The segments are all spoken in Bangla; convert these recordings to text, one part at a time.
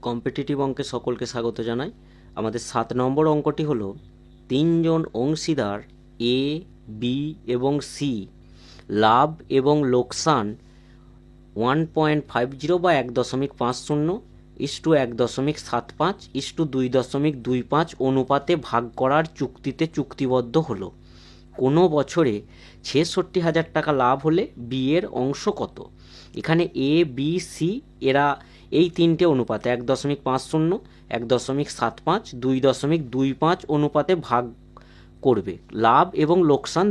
কম্পিটিটিভ অঙ্কে সকলকে স্বাগত জানাই। আমাদের 7 নম্বর অঙ্কটি হলো 3 জন অংশীদার এ, বি এবং সি লাভ এবং লোকসান 1.50 বা 1.50 ইস্টু 1.75 ইস্টু 2.25 অনুপাতে ভাগ করার চুক্তিতে চুক্তিবদ্ধ হলো। কোনো বছরে 66,000 টাকা লাভ হলে বি এর অংশ কত? এখানে এ, বি, সি এরা এই তিনটে অনুপাতে 1.50, 1.75, 2.25 অনুপাতে ভাগ করবে। লাভ এবং লোকসান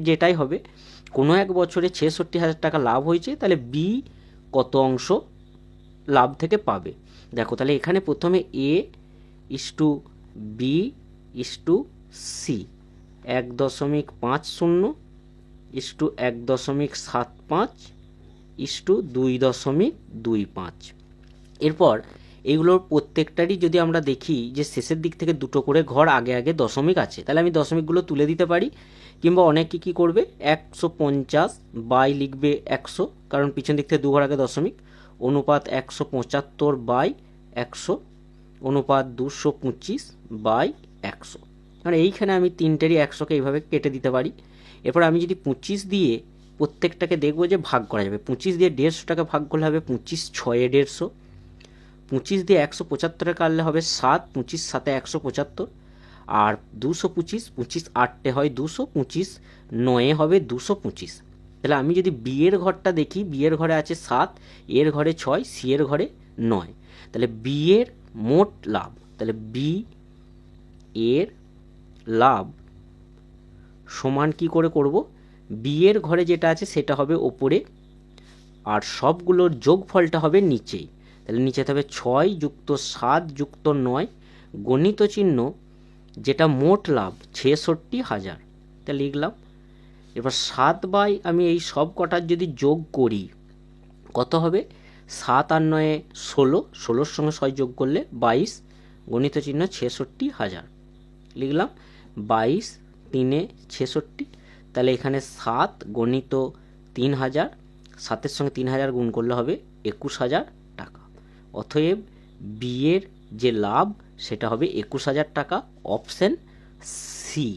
যেটাই হবে, কোনো এক বছরে 66,000 টাকা লাভ হয়েছে, তাহলে বি কত অংশ লাভ থেকে পাবে। দেখো তাহলে এখানে প্রথমে A is to B is to C 1.50 is to 1.75 is to 2.25। এরপর এইগুলোর প্রত্যেকটারই যদি আমরা দেখি যে শেষের দিক থেকে দুটো করে ঘর আগে আগে দশমিক আছে, তাহলে আমি দশমিকগুলো তুলে দিতে পারি। কিংবা অনেকে কী করবে, 150 বাই লিখবে 100, কারণ পিছন দিক থেকে দু ঘর আগে দশমিক, অনুপাত 175 বাই 100 অনুপাত 225 বাই 100। মানে এইখানে আমি তিনটেরই 100কে এইভাবে কেটে দিতে পারি। এরপর আমি যদি 25 দিয়ে প্রত্যেকটাকে দেখবো যে ভাগ করা যাবে। 25 দিয়ে 150 টাকা ভাগ করলে হবে 25 6 150, 25 দিয়ে 175 কাটলে হবে 7, 25 7 175, আর 225, 25 8 হয় 200, 25 9 হবে 225। তাহলে আমি যদি বি এর ঘরটা দেখি, বি এর ঘরে আছে 7, এর ঘরে 6, সি এর ঘরে 9। তাহলে বি এর মোট লাভ, তাহলে বি এর লাভ সমান কি করে করব, বি এর ঘরে যেটা আছে সেটা হবে ওপরে, আর সবগুলোর যোগফলটা হবে নিচেই। তাহলে নিচে হবে 6 যুক্ত 7 যুক্ত 9 গণিত চিহ্ন, যেটা মোট লাভ 66,000, তা লিখলাম। এবার 7 বাই আমি এই সব কটার যদি যোগ করি কত হবে, 7 আর 9 16, 16-র সঙ্গে 6 যোগ করলে 22 গণিত চিহ্ন 66,000 লিখলাম। 22 3 66, তাহলে এখানে 7 গণিত 3000, 7-এর সঙ্গে 3000 গুণ করলে হবে 21,000 টাকা। অতএব বি এর যে লাভ সেটা হবে 21,000 টাকা, অপশন সি।